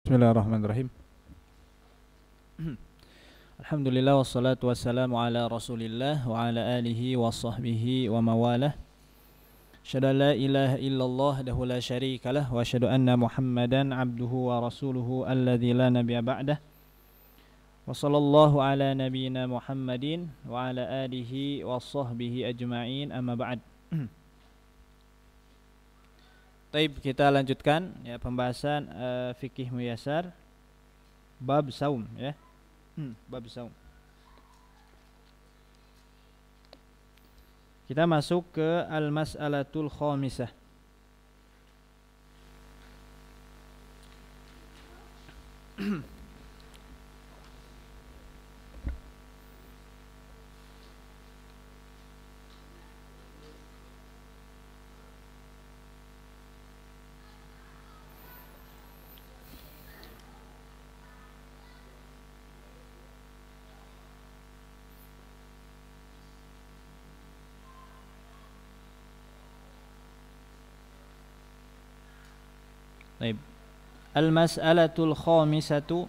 Bismillahirrahmanirrahim. Alhamdulillah wassalatu wassalamu ala Rasulillah wa ala alihi wa sahbihi wa mawalah. Asyhadu an la ilaha illallah wahdahu la syarikalah wa asyhadu anna Muhammadan abduhu wa rasuluhu alladzi la nabiyya ba'dah. Wa sallallahu ala nabiyyina Muhammadin wa ala alihi wa sahbihi ajma'in, amma ba'd. Taib, kita lanjutkan ya pembahasan fikih muyasar bab saum ya. Bab saum. Kita masuk ke al-mas'alatul khamisah. Baik. Al-mas'alatul khamisatu,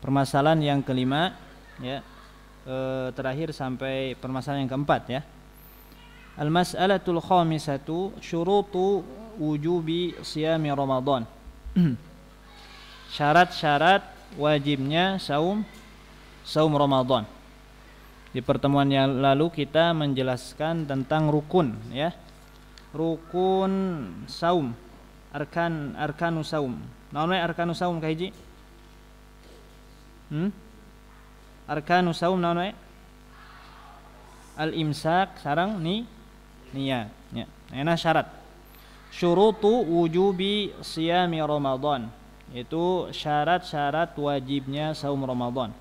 permasalahan yang kelima ya. Terakhir sampai permasalahan yang keempat ya. Al-mas'alatul khamisatu syurutu wujubi siyami Ramadan. Syarat-syarat wajibnya saum Ramadan. Di pertemuan yang lalu kita menjelaskan tentang rukun ya. Rukun saum, arkanu saum. Naon we arkanu saum ka hiji? Arkanu saum naon we? Al-imsak sareng niyat ya. Ana syarat. Syurutu wujubi siyami Ramadan. Itu syarat-syarat wajibnya saum Ramadan.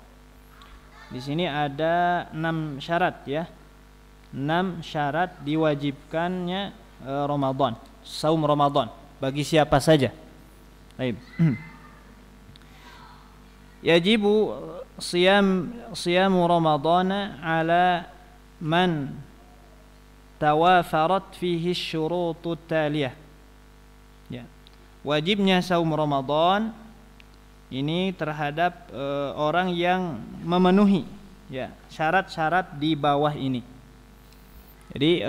Di sini ada 6 syarat ya. 6 syarat diwajibkannya Ramadan, saum Ramadan bagi siapa saja. Baik. Yajibu siyamu Ramadhan ala man tawafarat fihi syurutut taliyah. Ya. Wajibnya saum Ramadan ini terhadap orang yang memenuhi ya syarat-syarat di bawah ini. Jadi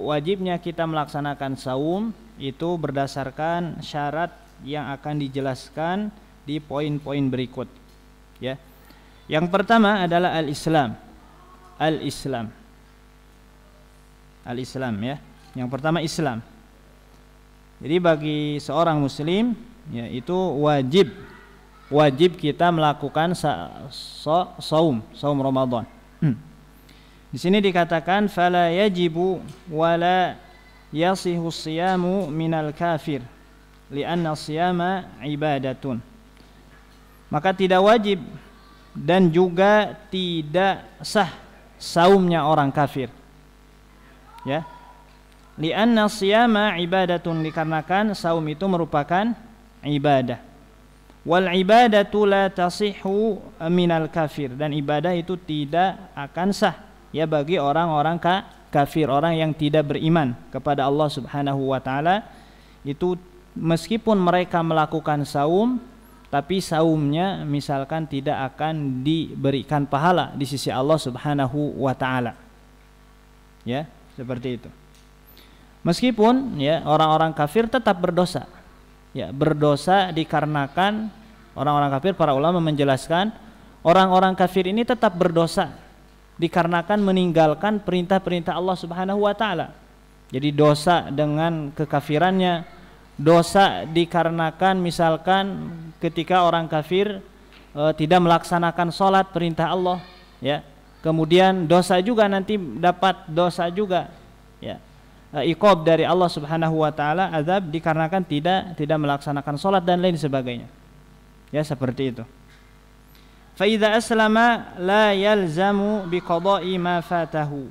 wajibnya kita melaksanakan saum itu berdasarkan syarat yang akan dijelaskan di poin-poin berikut ya. Yang pertama adalah al-Islam ya. Yang pertama Islam. Jadi bagi seorang muslim ya itu wajib kita melakukan saum Ramadan. Di sini dikatakan fala yajibu wala yasihu siyamu minal kafir li'anna siyama ibadatun. Maka tidak wajib dan juga tidak sah saumnya orang kafir. Ya. Li'anna siyama ibadatun, dikarenakan saum itu merupakan ibadah. Wal ibadatu la tasihhu minal kafir, dan ibadah itu tidak akan sah ya bagi orang-orang kafir, orang yang tidak beriman kepada Allah Subhanahu wa taala. Itu meskipun mereka melakukan saum, tapi saumnya misalkan tidak akan diberikan pahala di sisi Allah Subhanahu wa taala. Ya, seperti itu. Meskipun ya orang-orang kafir tetap berdosa. Ya, berdosa dikarenakan orang-orang kafir, para ulama menjelaskan orang-orang kafir ini tetap berdosa dikarenakan meninggalkan perintah-perintah Allah Subhanahu wa taala. Jadi dosa dengan kekafirannya, dosa dikarenakan misalkan ketika orang kafir tidak melaksanakan salat perintah Allah ya. Kemudian dosa juga, nanti dapat dosa juga ya. Iqab dari Allah Subhanahu wa taala, azab dikarenakan tidak melaksanakan salat dan lain sebagainya. Ya, seperti itu. Fa idza aslama la yalzamu biqada'i ma fatahu.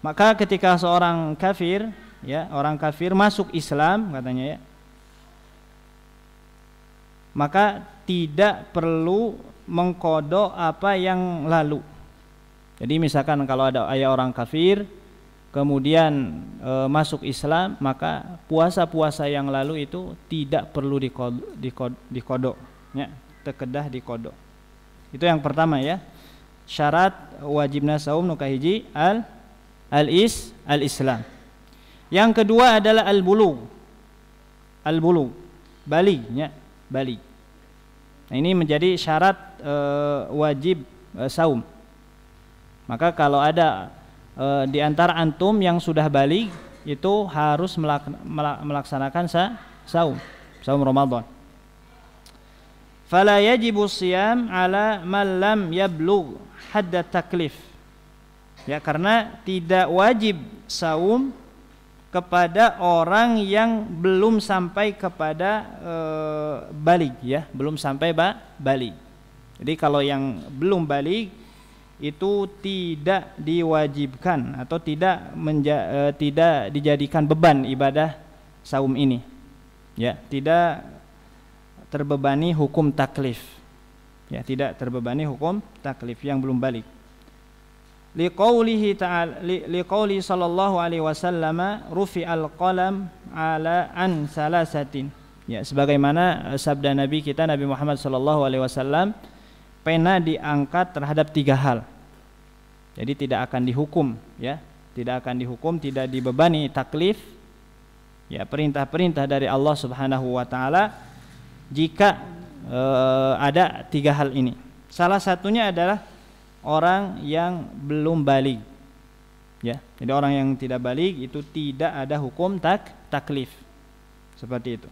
Maka ketika seorang kafir ya, orang kafir masuk Islam katanya ya, maka tidak perlu mengkodok apa yang lalu. Jadi misalkan kalau ada orang kafir kemudian masuk Islam, maka puasa-puasa yang lalu itu tidak perlu dikodok, ya, terkedah dikodok. Itu yang pertama ya. Syarat wajibna saum nu kahiji al-Islam. Yang kedua adalah al-bulugh. Al-bulugh, baligh, ya, baligh. Nah, ini menjadi syarat wajib saum. Maka kalau ada di antara antum yang sudah baligh, itu harus melaksanakan saum Ramadan. Fala yajibu siyam ala man lam yablugh hadda taklif. Ya, karena tidak wajib saum kepada orang yang belum sampai kepada baligh, ya, belum sampai baligh. Jadi kalau yang belum baligh itu tidak diwajibkan atau tidak dijadikan beban ibadah saum ini, ya, tidak terbebani hukum taklif, ya, tidak terbebani hukum taklif yang belum baligh. Liqaulihi ta'ala liqauli sallallahu alaihi wasallam rufi'al qalam ala an salasatin, ya, sebagaimana sabda Nabi kita Nabi Muhammad sallallahu alaihi wasallam, pena diangkat terhadap 3 hal. Jadi tidak akan dihukum, ya, tidak akan dihukum, tidak dibebani taklif, ya, perintah-perintah dari Allah Subhanahu wa taala jika ada 3 hal ini. Salah satunya adalah orang yang belum baligh, ya. Jadi orang yang tidak baligh itu tidak ada hukum taklif. Seperti itu.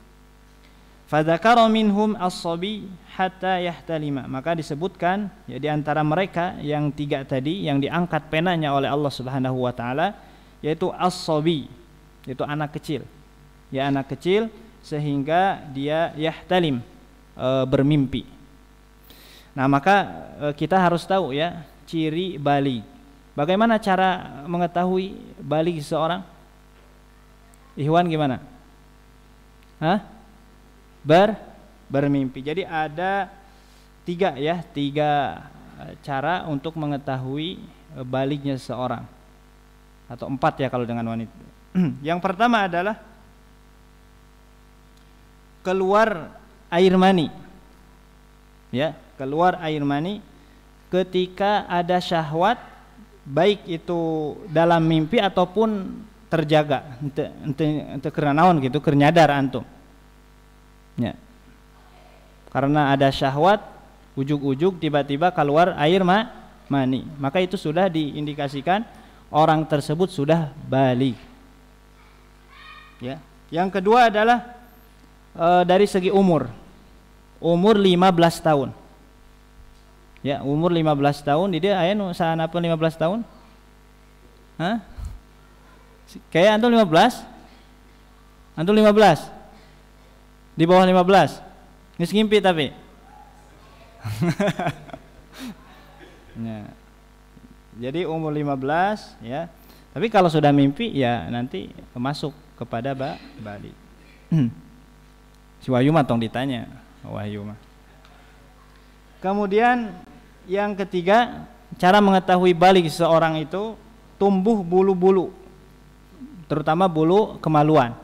Fadzakara minhum as-sabi hatta yahtalima. Maka disebutkan, ya, di antara mereka yang 3 tadi yang diangkat penanya oleh Allah Subhanahu wa taala, yaitu as-sabi, yaitu anak kecil. Ya, anak kecil sehingga dia yahtalim, bermimpi. Nah, maka kita harus tahu, ya, ciri baligh. Bagaimana cara mengetahui baligh seseorang? Ikhwan gimana? Bermimpi. Jadi ada 3, ya, 3 cara untuk mengetahui balighnya seseorang, atau 4 ya kalau dengan wanita. Yang pertama adalah keluar air mani, ya, keluar air mani ketika ada syahwat, baik itu dalam mimpi ataupun terjaga, ente karena naon gitu, keur nyadar antum, ya, karena ada syahwat, ujug-ujug tiba-tiba keluar air mani, maka itu sudah diindikasikan orang tersebut sudah baligh, ya. Yang kedua adalah dari segi umur 15 tahun. Ya, umur 15 tahun, dia aya nu saanapeun 15 tahun? Kayak antum 15? Antum 15? Di bawah 15? Geus ngimpi tapi. Ya. Jadi umur 15, ya. Tapi kalau sudah mimpi, ya nanti masuk kepada baligh. Si Wahyu mah tong ditanya, Wahyu mah. Kemudian yang ketiga, cara mengetahui baligh seseorang itu tumbuh bulu-bulu, terutama bulu kemaluan,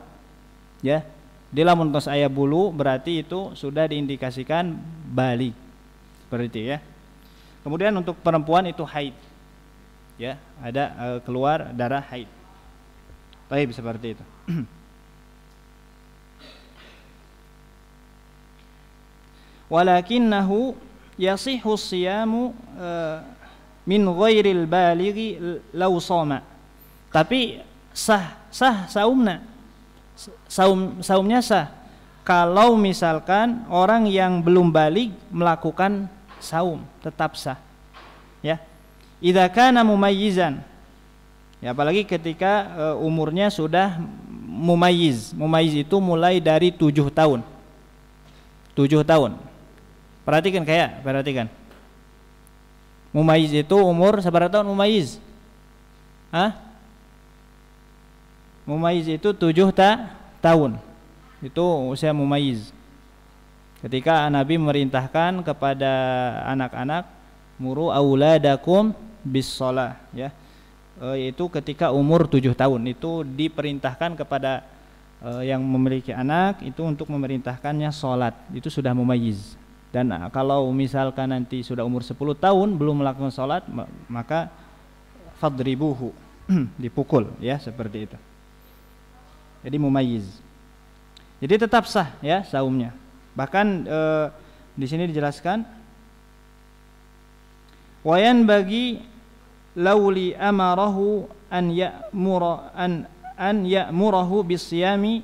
ya. Di lamun tos aya bulu berarti itu sudah diindikasikan baligh. Seperti itu, ya. Kemudian untuk perempuan itu haid, ya, ada keluar darah haid. Baik, seperti itu. Walakinnahu yasihhu siyamu min ghairil balighi law shoma. Tapi sah saumnya sah kalau misalkan orang yang belum baligh melakukan saum, tetap sah, ya. Idza kana mumayyizan, ya, apalagi ketika umurnya sudah mumayyiz. Mumayyiz itu mulai dari 7 tahun. 7 tahun. Perhatikan. Mumayyiz itu umur seberapa tahun mumayyiz? Mumayyiz itu 7 tahun. Itu usia mumayyiz. Ketika Nabi memerintahkan kepada anak-anak, muru auladakum bis shalah, ya. yaitu ketika umur 7 tahun itu diperintahkan kepada yang memiliki anak itu untuk memerintahkannya sholat, itu sudah mumayyiz. Dan kalau misalkan nanti sudah umur 10 tahun belum melakukan sholat, maka fadribuhu, dipukul, ya, seperti itu. Jadi mumayyiz. Jadi tetap sah, ya, saumnya. Bahkan di sini dijelaskan wayan bagi lauli amarahu an ya'murahu bisyami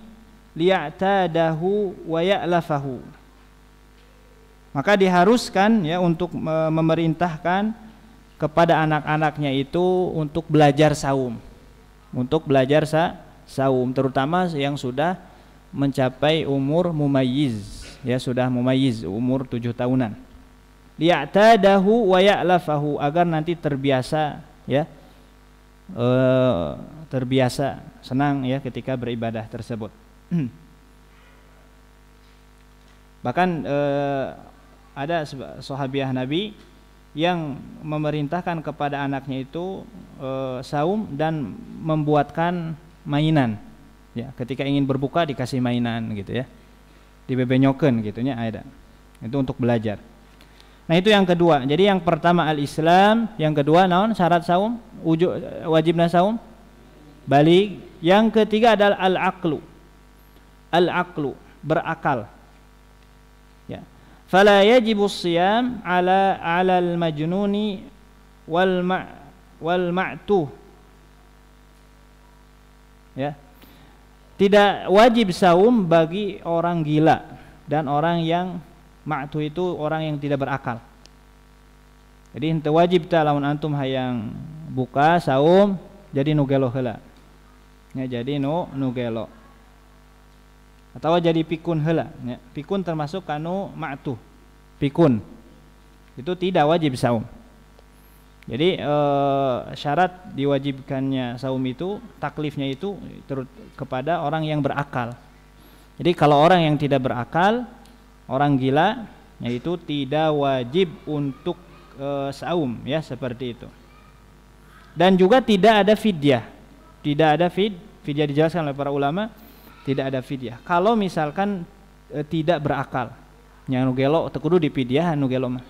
liya'tadahu wa ya'lafahu. Maka diharuskan, ya, untuk memerintahkan kepada anak-anaknya itu untuk belajar saum. Untuk belajar saum, terutama yang sudah mencapai umur mumayyiz, ya, sudah mumayyiz umur 7 tahunan. Liya'tadahu wa ya'lafahu, agar nanti terbiasa, ya, terbiasa senang, ya, ketika beribadah tersebut. Bahkan ada sahabiah Nabi yang memerintahkan kepada anaknya itu saum dan membuatkan mainan, ya, ketika ingin berbuka dikasih mainan gitu, ya, dibebenyokeun gitunya ada. Itu untuk belajar. Nah, itu yang kedua. Jadi yang pertama al-Islam, yang kedua naon syarat saum, wajibna saum, balik. Yang ketiga adalah al-aqlu. Al-aqlu, berakal. Ya. Fala yajibu siyam ala al-majnuni wal ma'tuh. Ya. Tidak wajib saum bagi orang gila dan orang yang ma'tuh, itu orang yang tidak berakal. Jadi henteu wajib ta lamun antum hayang buka saum jadi nu gelo heula. Ya, jadi nu gelo. Atau jadi pikun heula, ya. Pikun termasuk kanu ma'tuh. Pikun. Itu tidak wajib saum. Jadi syarat diwajibkannya saum itu, taklifnya itu kepada orang yang berakal. Jadi kalau orang yang tidak berakal, orang gila, yaitu tidak wajib untuk saum, ya, seperti itu. Dan juga tidak ada fidyah. Tidak ada fidyah, dijelaskan oleh para ulama, tidak ada fidyah. Kalau misalkan tidak berakal, yang nu gelo teu kudu dipidyah, nu gelo mah.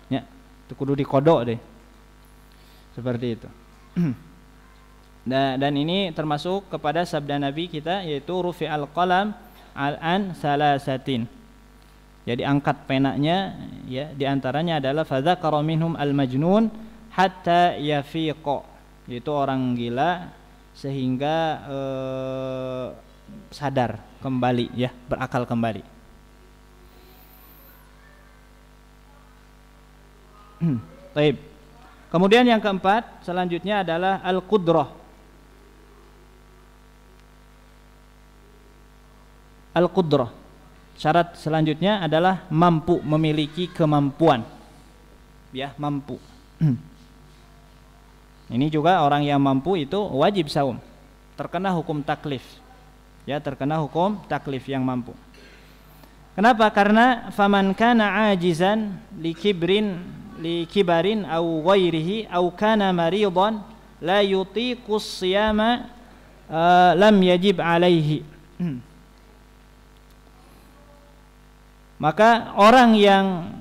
Ya, teu kudu dikodok deh. Seperti itu. Dan ini termasuk kepada sabda Nabi kita, yaitu rufi'al qalam an salasatin. Jadi angkat penanya, ya, diantaranya adalah fadzakara minhum al-majnun hatta yafiqa, yaitu orang gila sehingga sadar kembali, ya, berakal kembali. Baik. Kemudian yang keempat selanjutnya adalah al-qudrah. Al-qudrah. Syarat selanjutnya adalah mampu, memiliki kemampuan. Ya, mampu. Ini juga orang yang mampu itu wajib saum. Terkena hukum taklif. Ya, terkena hukum taklif yang mampu. Kenapa? Karena faman kana ajizan likibarin au ghairihi au kana maridan la yutiqus siyama lam yajib alaihi. Maka orang yang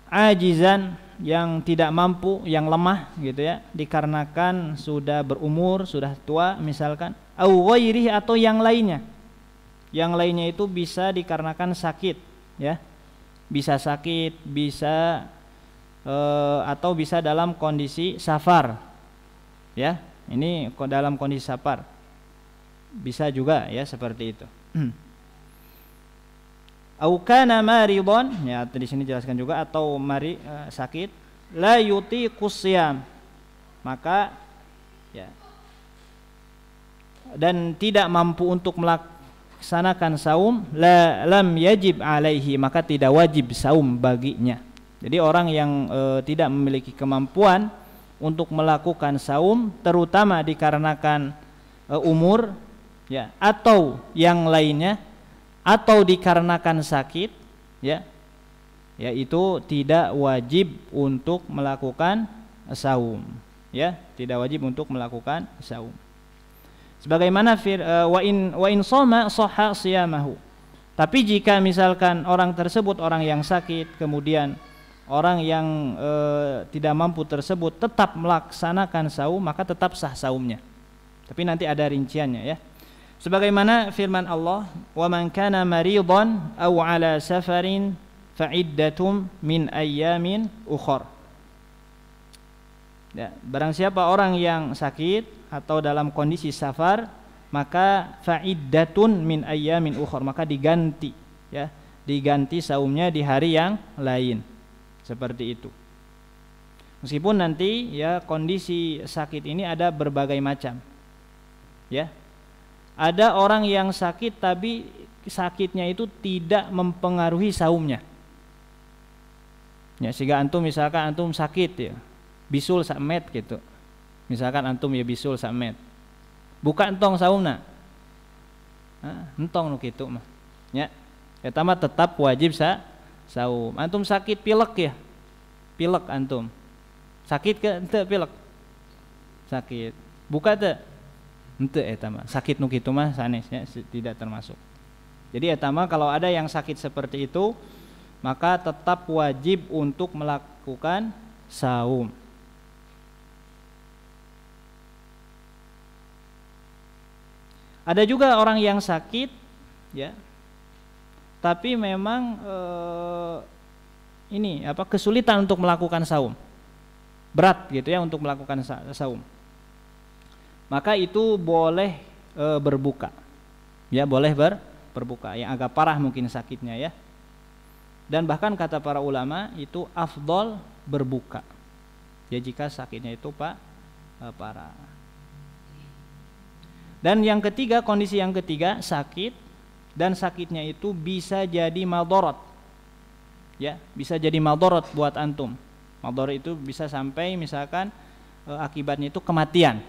ajizan, yang tidak mampu, yang lemah gitu, ya, dikarenakan sudah berumur, sudah tua misalkan, au ghairihi, atau yang lainnya. Yang lainnya itu bisa dikarenakan sakit, ya. Bisa sakit, bisa atau bisa dalam kondisi safar. Ya, ini dalam kondisi safar. Bisa juga, ya, seperti itu. Au kana maridon, ya, di sini jelaskan juga, atau sakit, la yutiqus siyam, maka, ya, dan tidak mampu untuk melaksanakan saum, lam yajib alaihi, maka tidak wajib saum baginya. Jadi orang yang tidak memiliki kemampuan untuk melakukan saum, terutama dikarenakan umur, ya, atau yang lainnya, atau dikarenakan sakit, ya, yaitu tidak wajib untuk melakukan saum. ya, tidak wajib untuk melakukan saum. Sebagaimana wa in shoma shahha shiyamahu. Tapi jika misalkan orang tersebut orang yang sakit, kemudian orang yang tidak mampu tersebut tetap melaksanakan saum, maka tetap sah saumnya. Tapi nanti ada rinciannya ya. Sebagaimana firman Allah, "Wa man kana maridan aw 'ala safarin fa iddatum min ayyamin ukhra." Ya, barang siapa orang yang sakit atau dalam kondisi safar, maka fa iddatun min ayyamin ukhra, maka diganti ya, diganti saumnya di hari yang lain. Seperti itu. Meskipun nanti ya kondisi sakit ini ada berbagai macam. Ya. Ada orang yang sakit tapi sakitnya itu tidak mempengaruhi saumnya. Ya, sehingga antum misalkan antum sakit ya, bisul sakmet gitu. Misalkan antum ya bisul sakmet. Buka entong saumna. Entong nu kitu mah. Ya. Eta mah tetap wajib saum. Antum sakit pilek ya. Pilek antum. Sakit ke henteu pilek? Sakit. Buka teu? Henteu eta mah. Sakit nu kitu mah sanesnya tidak termasuk. Jadi eta mah kalau ada yang sakit seperti itu, maka tetap wajib untuk melakukan saum. Ada juga orang yang sakit ya. Tapi memang kesulitan untuk melakukan saum. Berat gitu ya untuk melakukan saum. Maka itu boleh berbuka. Ya, boleh berbuka. Yang agak parah mungkin sakitnya ya. Dan bahkan kata para ulama itu afdol berbuka. Ya jika sakitnya itu parah. Dan yang ketiga, kondisi yang ketiga sakit dan sakitnya itu bisa jadi madarat. Ya, bisa jadi madarat buat antum. Madarat itu bisa sampai misalkan akibatnya itu kematian.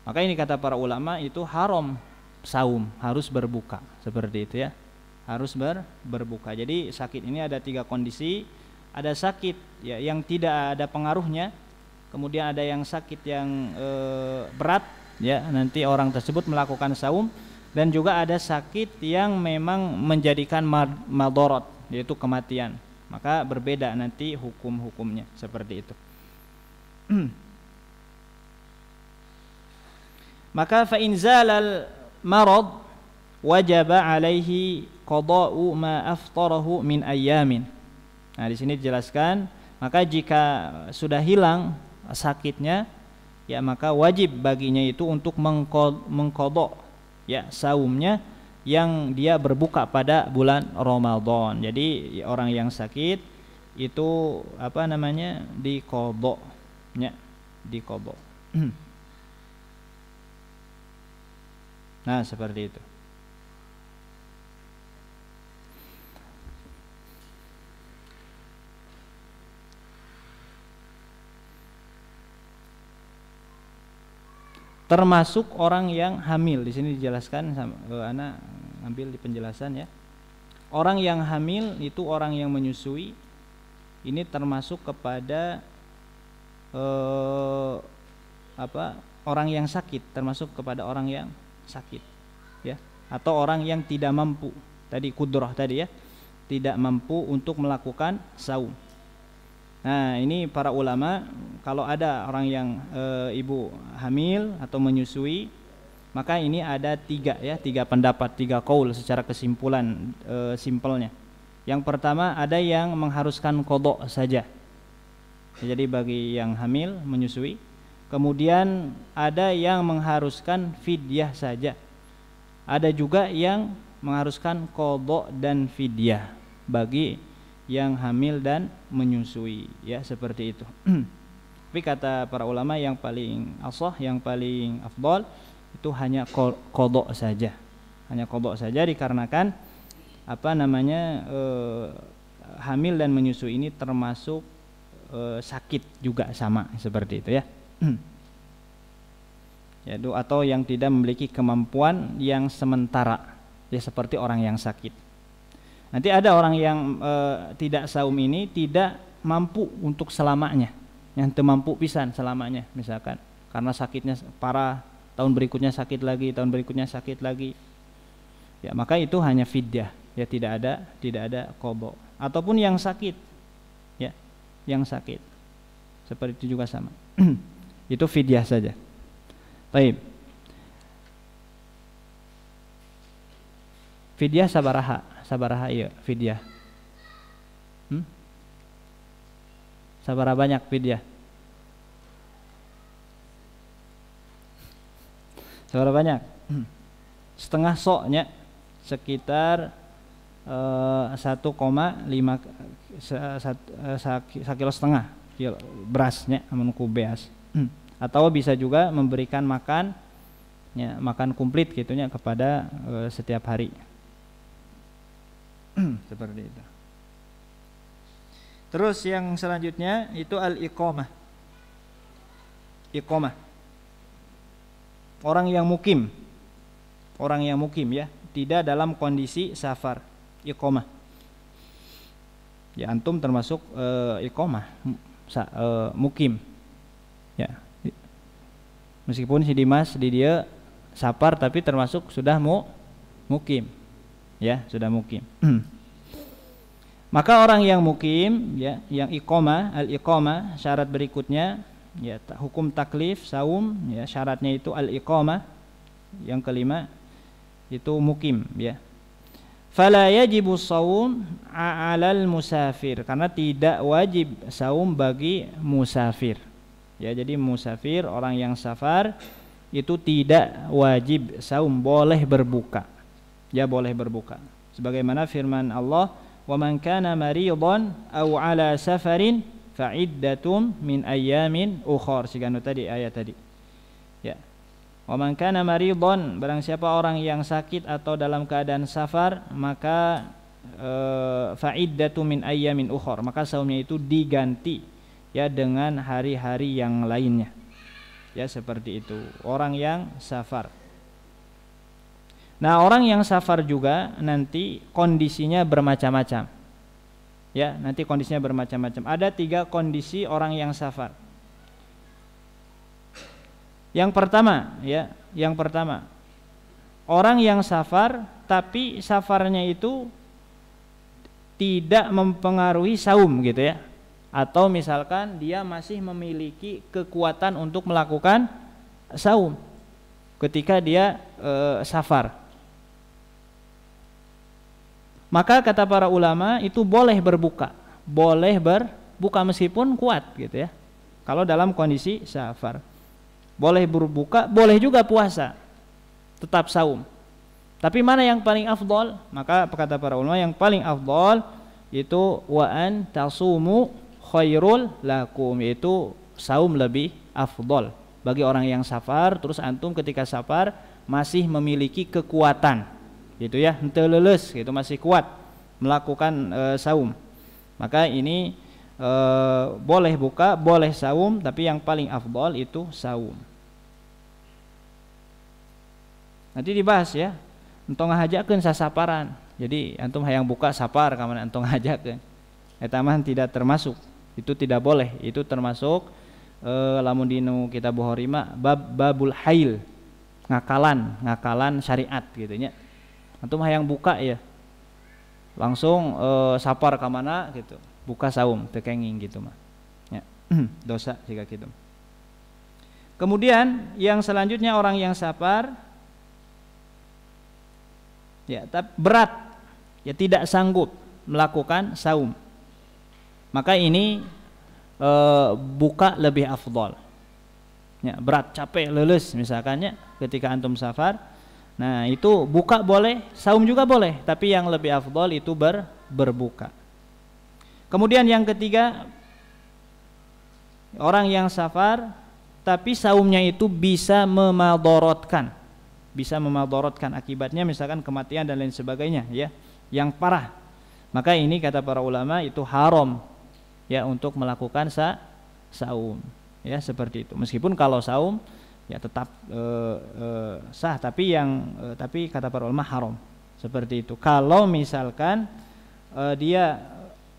Maka ini kata para ulama itu haram saum, harus berbuka. Seperti itu ya. Harus berbuka. Jadi sakit ini ada 3 kondisi. Ada sakit ya yang tidak ada pengaruhnya. Kemudian ada yang sakit yang berat ya, nanti orang tersebut melakukan saum. Dan juga ada sakit yang memang menjadikan madarat, yaitu kematian. Maka berbeda nanti hukum-hukumnya seperti itu. Maka fa in zalal marad wajaba alaihi qada'u ma aftarahu min ayyamin. Nah, di sini dijelaskan, maka jika sudah hilang sakitnya ya maka wajib baginya itu untuk mengqadha ya saumnya yang dia berbuka pada bulan Ramadan. Jadi orang yang sakit itu diqadha ya, diqadha. Nah, seperti itu. Termasuk orang yang hamil. Di sini dijelaskan ana ambil di penjelasan ya. Orang yang hamil itu orang yang menyusui. Ini termasuk kepada orang yang sakit, termasuk kepada orang yang sakit ya, atau orang yang tidak mampu tadi kudrah tadi ya, tidak mampu untuk melakukan saum. Nah, ini para ulama kalau ada orang yang ibu hamil atau menyusui, maka ini ada 3 pendapat, 3 qaul secara kesimpulan simpelnya. Yang pertama ada yang mengharuskan qadha saja. Jadi bagi yang hamil menyusui. Kemudian ada yang mengharuskan fidyah saja. Ada juga yang mengharuskan qadha dan fidyah bagi yang hamil dan menyusui ya, seperti itu. Tapi kata para ulama yang paling ashah, yang paling afdal itu hanya qadha saja. Hanya qadha saja dikarenakan hamil dan menyusui ini termasuk sakit juga sama seperti itu ya. Yaitu atau yang tidak memiliki kemampuan yang sementara ya, seperti orang yang sakit. Nanti ada orang yang tidak saum ini tidak mampu untuk selamanya yang teu mampu pisan selamanya misalkan karena sakitnya parah, tahun berikutnya sakit lagi, tahun berikutnya sakit lagi. Ya, maka itu hanya fidyah, ya tidak ada qada. Ataupun yang sakit. Ya, yang sakit. Seperti itu juga sama. Itu fidyah saja. Baik. Fidyah sabaraha iya fidyah. Sabaraha banyak fidyah. Sabaraha banyak. Setengah soknya sekitar 1,5 kilo setengah kilo berasnya menunggu beas. Atau bisa juga memberikan makan ya, makan komplit gitunya kepada setiap hari. Seperti itu. Terus yang selanjutnya itu al-iqamah. Iqamah. Orang yang mukim ya, tidak dalam kondisi safar. Iqamah. Ya, antum termasuk iqamah mukim. Ya. Meskipun si Dimas di dia safar tapi termasuk sudah mukim. Ya, sudah mukim. Maka orang yang mukim ya, yang iqamah, al-iqamah syarat berikutnya ya, hukum taklif saum ya, syaratnya itu al-iqamah. Yang kelima itu mukim ya. Fala yajibu saum 'alal musafir, karena tidak wajib saum bagi musafir. Ya, jadi musafir, orang yang safar itu tidak wajib saum, boleh berbuka. Ya, boleh berbuka. Sebagaimana firman Allah, "Wa man kana maridan aw 'ala safarin fa'iddatum min ayyamin ukhar." Sigano tadi ayat tadi. Ya. Wa man kana maridan, barang siapa orang yang sakit atau dalam keadaan safar, maka fa'iddatum min ayyamin ukhar, maka saumnya itu diganti ya dengan hari-hari yang lainnya. Ya, seperti itu. Orang yang safar. Nah, orang yang safar juga nanti kondisinya bermacam-macam. Ya, nanti kondisinya bermacam-macam. Ada 3 kondisi orang yang safar. Yang pertama, orang yang safar tapi safarnya itu tidak mempengaruhi saum gitu ya. Atau misalkan dia masih memiliki kekuatan untuk melakukan saum ketika dia safar. Maka kata para ulama itu boleh berbuka meskipun kuat gitu ya. Kalau dalam kondisi safar boleh berbuka, boleh juga puasa, tetap saum. Tapi mana yang paling afdol? Maka kata para ulama yang paling afdol itu wa an tasumu khairul lakum, yaitu saum lebih afdol bagi orang yang safar. Terus antum ketika safar masih memiliki kekuatan gitu ya, henteu leuleus gitu, masih kuat melakukan saum, maka ini boleh buka, boleh saum, tapi yang paling afdol itu saum. Nanti dibahas ya, entong ngahajakeun sasaparan. Jadi antum hayang buka sapar ka mana entong ngahajakeun. Eta mah tidak termasuk. Itu tidak boleh. Itu termasuk lamun dinu kitab Bukhari mah babul hail. Ngakalan syariat gitu nya. Antum hayang buka ya. Langsung sapar ka mana gitu. Buka saum teu kenging gitu mah. Ya. Dosa jika gitu. Kemudian yang selanjutnya orang yang safar ya, tapi berat ya, tidak sanggup melakukan saum, maka ini buka lebih afdol ya, berat, capek, leles misalkannya ketika antum safar. Nah, itu buka boleh, saum juga boleh, tapi yang lebih afdol itu berbuka. Kemudian yang ketiga, orang yang safar tapi saumnya itu bisa memadorotkan akibatnya, misalkan kematian dan lain sebagainya ya, yang parah. Maka ini kata para ulama itu haram ya untuk melakukan saum ya, seperti itu. Meskipun kalau saum ya tetap sah, tapi kata para ulama haram seperti itu. Kalau misalkan dia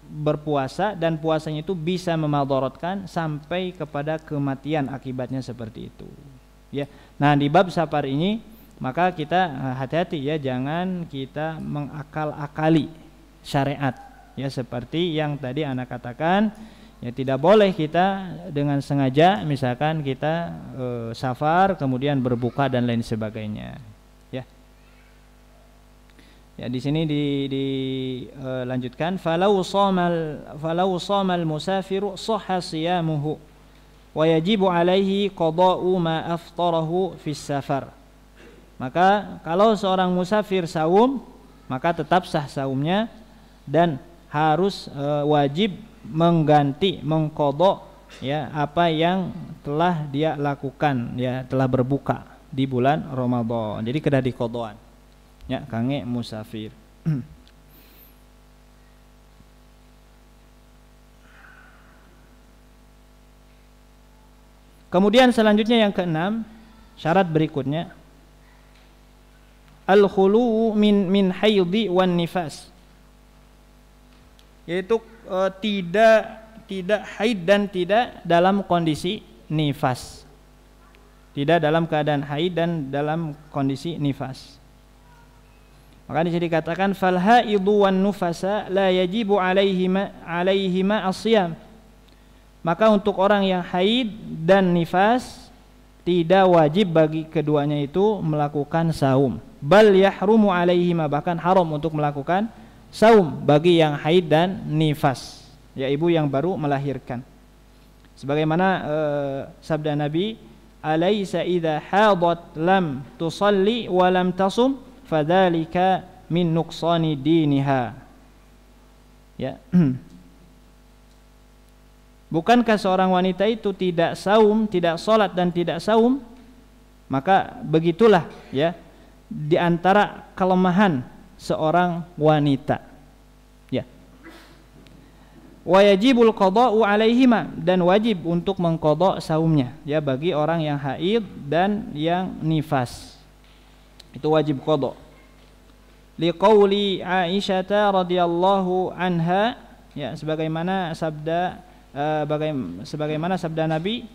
berpuasa dan puasanya itu bisa memadaratkan sampai kepada kematian akibatnya seperti itu. Ya. Nah, di bab safar ini maka kita hati-hati ya, jangan kita mengakal-akali syariat. Ya, seperti yang tadi Anda katakan, ya tidak boleh kita dengan sengaja misalkan kita safar kemudian berbuka dan lain sebagainya. Ya. Ya, di sini dilanjutkan falau shamal musafiru shahha siyamuhu wa yajibu alaihi qada'u ma aftarahu fis safar. Maka kalau seorang musafir saum maka tetap sah saumnya dan harus wajib mengganti mengqadha ya apa yang telah dia lakukan, ya telah berbuka di bulan Ramadan. Jadi kedah diqadhaan. Ya, kange musafir. Kemudian selanjutnya yang keenam, syarat berikutnya al-khulu min haidhi wan nifas. Yaitu tidak haid dan tidak dalam kondisi nifas. Tidak dalam keadaan haid dan dalam kondisi nifas. Maka di sini dikatakan fal haidu wan nufasa la yajibu alaihima as-shiyam. Maka untuk orang yang haid dan nifas tidak wajib bagi keduanya itu melakukan saum. Bal yahrumu alaihima, bahkan haram untuk melakukan saum bagi yang haid dan nifas, ya ibu yang baru melahirkan. Sebagaimana sabda Nabi, alaysa idza hadat lam tusalli wa lam tasum fadzalika min nuqsani diniha. Ya. Bukankah seorang wanita itu tidak saum, tidak salat dan tidak saum? Maka begitulah ya di antara kelemahan seorang wanita. Ya. Wa yajibul qada'u alaihima, dan wajib untuk mengqadha saumnya ya bagi orang yang haid dan yang nifas. Itu wajib qadha. Liqauli Aisyah radhiyallahu anha, ya sebagaimana sabda Nabi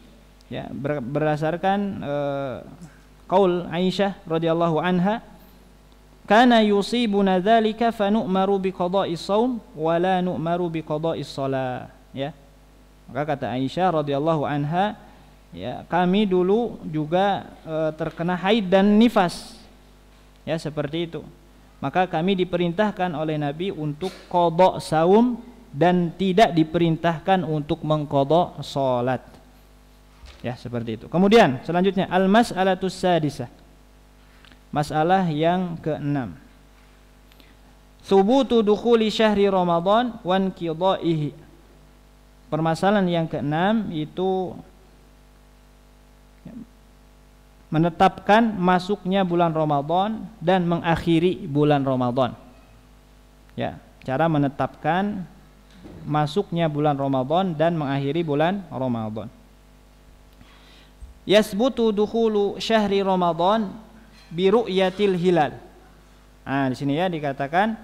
ya berdasarkan qaul Aisyah radhiyallahu anha, kana yusibuna dzalika fa nu'maru bi qada'is shaum wa la nu'maru bi qada'is shalah. Ya. Maka kata Aisyah radhiyallahu anha, ya kami dulu juga terkena haid dan nifas. Ya, seperti itu. Maka kami diperintahkan oleh Nabi untuk qada' saum dan tidak diperintahkan untuk mengqada' salat. Ya, seperti itu. Kemudian selanjutnya al-mas'alatus sadisah. Masalah yang ke-6. Thubutu dukhuli syahri Ramadan wan qidaihi. Permasalahan yang ke-6 itu menetapkan masuknya bulan Ramadan dan mengakhiri bulan Ramadan. Ya, cara menetapkan masuknya bulan Ramadan dan mengakhiri bulan Ramadan. Yasbutu dukhulu syahri Ramadan bi ru'yatil hilal. Nah, di sini ya dikatakan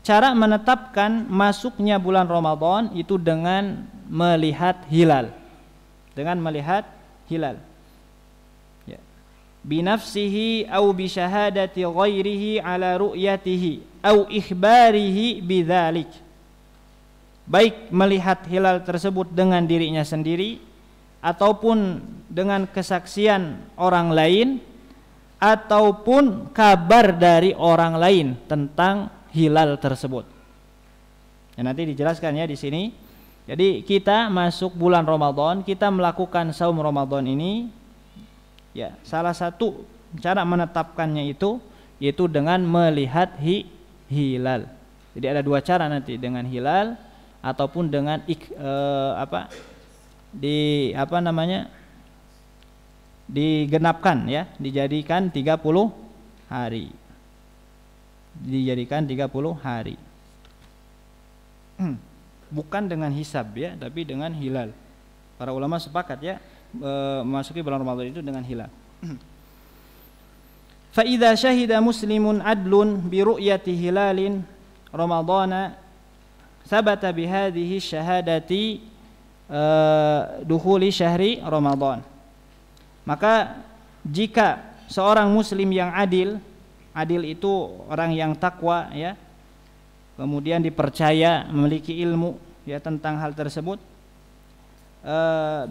cara menetapkan masuknya bulan Ramadan itu dengan melihat hilal. Dengan melihat hilal. Ya. Bi nafsihi au bi syahadati ghairihi ala ru'yatihi au ikhbarihi bidzalik. Baik melihat hilal tersebut dengan dirinya sendiri ataupun dengan kesaksian orang lain ataupun kabar dari orang lain tentang hilal tersebut. Ya, nanti dijelaskan ya di sini. Jadi kita masuk bulan Ramadan, kita melakukan saum Ramadan ini, ya salah satu cara menetapkannya itu yaitu dengan melihat hilal. Jadi ada dua cara nanti, dengan hilal ataupun dengan digenapkan ya, dijadikan 30 hari. Dijadikan 30 hari. Bukan dengan hisab ya, tapi dengan hilal. Para ulama sepakat ya, memasuki bulan Ramadan itu dengan hilal. Fa idza syahida muslimun adlun bi ru'yati hilalin ramadhana sabata bihadhihi syahadati dukhuli syahri Ramadan. Maka jika seorang muslim yang adil itu orang yang takwa ya, kemudian dipercaya memiliki ilmu ya tentang hal tersebut,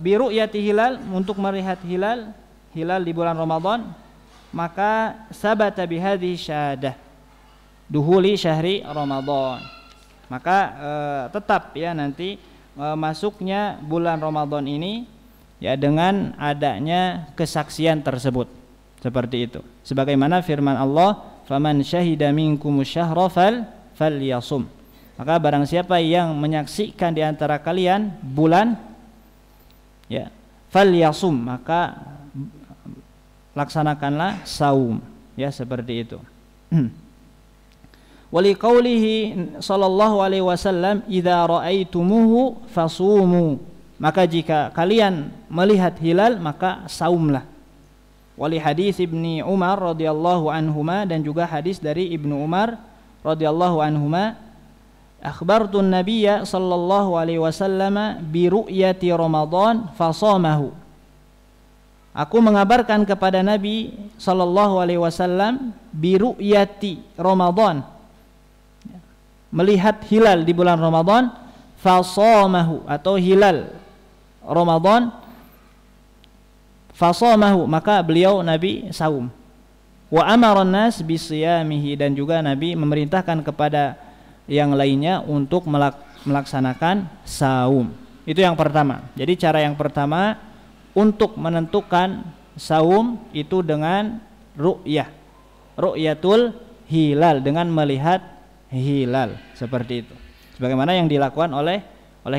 bi ru'yati hilal, untuk melihat hilal di bulan Ramadan, maka sabata bihadhihi syahadah dukhuli syahri Ramadan. Maka tetap ya nanti masuknya bulan Ramadan ini ya dengan adanya kesaksian tersebut, seperti itu. Sebagaimana firman Allah, "Faman syahida minkumus syahra falyasum." Maka barang siapa yang menyaksikan di antara kalian bulan ya, falyasum, maka laksanakanlah saum ya, seperti itu. Wali qaulihi sallallahu alaihi wasallam, "Idza ra'aitumuhu fasumu." Maka jika kalian melihat hilal maka saumlah. Wali hadis Ibnu Umar radhiyallahu anhuma, dan juga hadis dari Ibnu Umar radhiyallahu anhuma, akhbartun nabiyya sallallahu alaihi wasallam bi ru'yati Ramadan fasamahu. Aku mengabarkan kepada Nabi sallallahu alaihi wasallam bi ru'yati Ramadan, melihat hilal di bulan Ramadan, fasamahu, atau hilal Ramadan, fasamahu, maka beliau Nabi saum. Wa amaran nas bisiyamihi, dan juga Nabi memerintahkan kepada yang lainnya untuk melaksanakan saum. Itu yang pertama. Jadi cara yang pertama untuk menentukan saum itu dengan ru'yatul hilal, dengan melihat hilal, seperti itu. Sebagaimana yang dilakukan oleh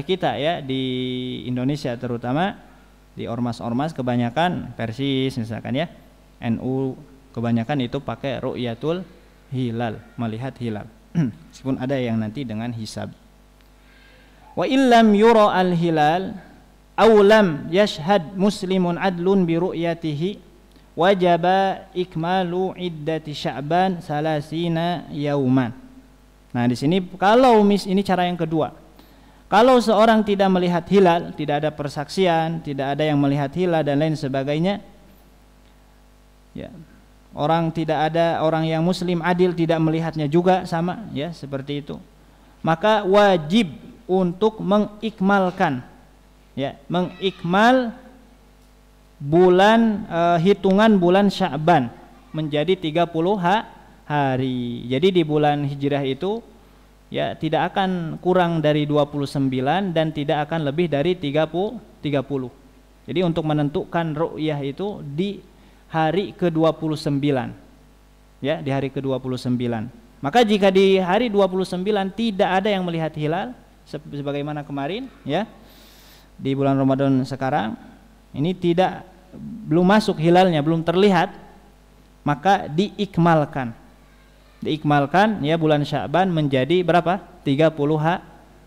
kita ya di Indonesia, terutama di ormas-ormas kebanyakan Persis misalkan ya, NU kebanyakan itu pakai ru'yatul hilal, melihat hilal. Meskipun ada yang nanti dengan hisab. Wa illam yura al-hilal aw lam yashhad muslimun adlun bi ru'yatihi wajaba ikmalu iddati Sya'ban 30 yauman. Nah, di sini kalau ini cara yang kedua. Kalau seorang tidak melihat hilal, tidak ada persaksian, tidak ada yang melihat hilal dan lain sebagainya, ya, orang yang muslim adil tidak melihatnya juga sama ya, seperti itu. Maka wajib untuk mengikmal bulan hitungan bulan Sya'ban menjadi 30 hari. Jadi di bulan Hijrah itu ya tidak akan kurang dari 29 dan tidak akan lebih dari 30. Jadi untuk menentukan ru'yah itu di hari ke-29. Ya, di hari ke-29. Maka jika di hari 29 tidak ada yang melihat hilal sebagaimana kemarin ya, di bulan Ramadan sekarang ini belum masuk hilalnya, belum terlihat, maka diikmalkan ya bulan Sya'ban menjadi berapa? 30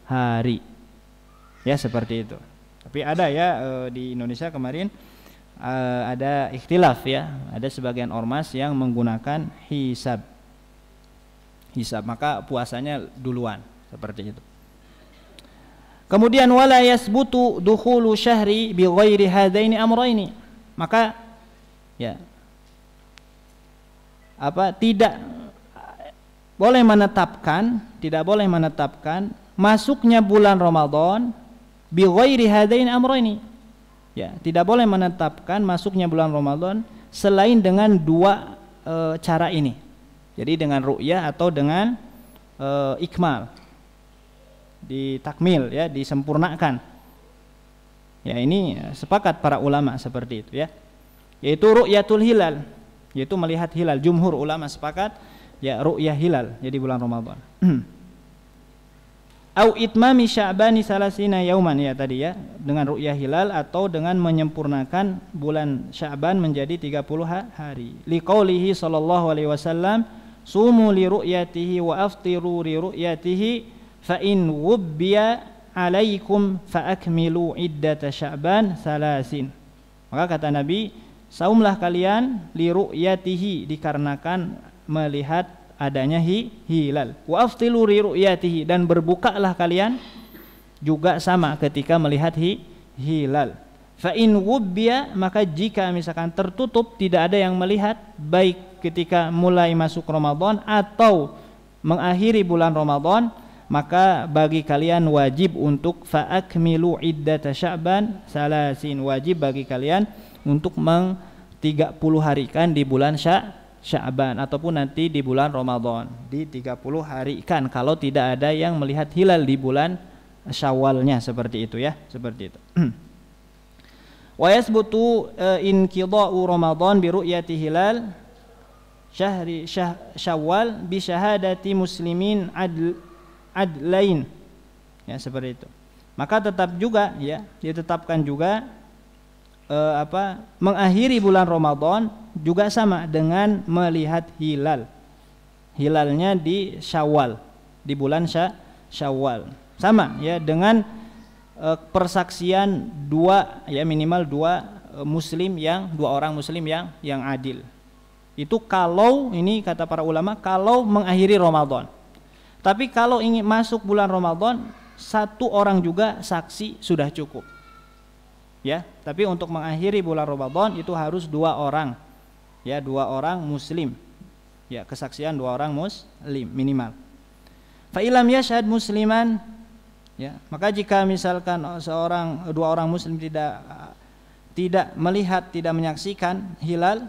hari. Ya, seperti itu. Tapi ada ya di Indonesia kemarin ada ikhtilaf ya, ada sebagian ormas yang menggunakan hisab, maka puasanya duluan, seperti itu. Kemudian wala yasbutu dukhulu syahri bi ghairi hadaini amrayni. Maka ya tidak boleh menetapkan masuknya bulan Ramadan bi ghairi hadaini amrayni. Ya, tidak boleh menetapkan masuknya bulan Ramadan selain dengan dua cara ini. Jadi dengan ru'yah atau dengan ikmal, ditakmil ya, disempurnakan. Ya, ini sepakat para ulama seperti itu ya. Yaitu ru'yatul hilal, yaitu melihat hilal. Jumhur ulama sepakat ya ru'yah hilal jadi bulan Ramadan. Au itmami Sya'bani 30 yauman ya tadi ya, dengan ru'yah hilal atau dengan menyempurnakan bulan Sya'ban menjadi 30 hari. Liqaulihi sallallahu alaihi wasallam, sumu li ru'yatihi wa aftiru li ru'yatihi fa in ghubbiya alaikum fa akmilu iddata Sya'ban 30. Maka kata Nabi, saumlah kalian li ru'yatihi, dikarenakan melihat adanya hilal. Wa aftilu li ru'yatihi, dan berbukalah kalian juga sama ketika melihat hilal. Fa in wubbiya, maka jika misalkan tertutup tidak ada yang melihat, baik ketika mulai masuk Ramadan atau mengakhiri bulan Ramadan, maka bagi kalian wajib untuk fa akmilu iddata Sya'ban salasin, wajib bagi kalian untuk 30 harikan di bulan Sya'ban ataupun nanti di bulan Ramadan, di 30 harikan kalau tidak ada yang melihat hilal di bulan Syawalnya, seperti itu ya, seperti itu. Wa yasbutu inqida'u Ramadan bi ru'yati hilal syahri Syawal bi syahadati muslimin adlain, ya seperti itu. Maka tetap juga ya, ditetapkan juga mengakhiri bulan Ramadan juga sama dengan melihat hilalnya di Syawal, di bulan Syawal, sama ya dengan persaksian minimal dua orang muslim yang adil. Itu kalau, ini kata para ulama, kalau mengakhiri Ramadan. Tapi kalau ingin masuk bulan Ramadan, 1 orang juga saksi sudah cukup. Ya, tapi untuk mengakhiri bulan Ramadan itu harus 2 orang. Ya, 2 orang muslim. Ya, kesaksian 2 orang muslim minimal. Fa ilam yashhad musliman, ya, maka jika misalkan 2 orang muslim tidak melihat, tidak menyaksikan hilal,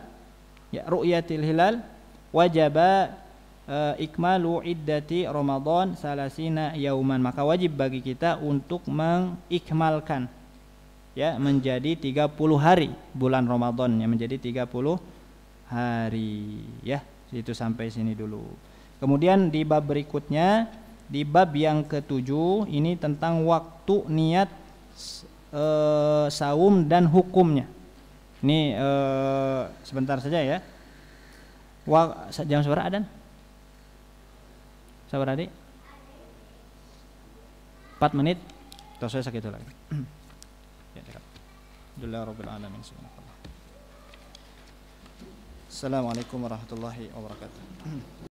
ya ru'yatil hilal, wajaba ikmalu iddati Ramadan salasina yauman, maka wajib bagi kita untuk mengikmalkan, ya, menjadi 30 hari bulan Ramadan, ya, menjadi 30 hari, ya. Itu sampai sini dulu. Kemudian di bab berikutnya, di bab yang ke-7 ini tentang waktu niat saum dan hukumnya. Ini sebentar saja ya. Jam suara adzan? Sabar adik. 4 menit. Terus saya sakit lagi. Ya, dekat. Alhamdulillahirabbil alamin. Assalamualaikum warahmatullahi wabarakatuh.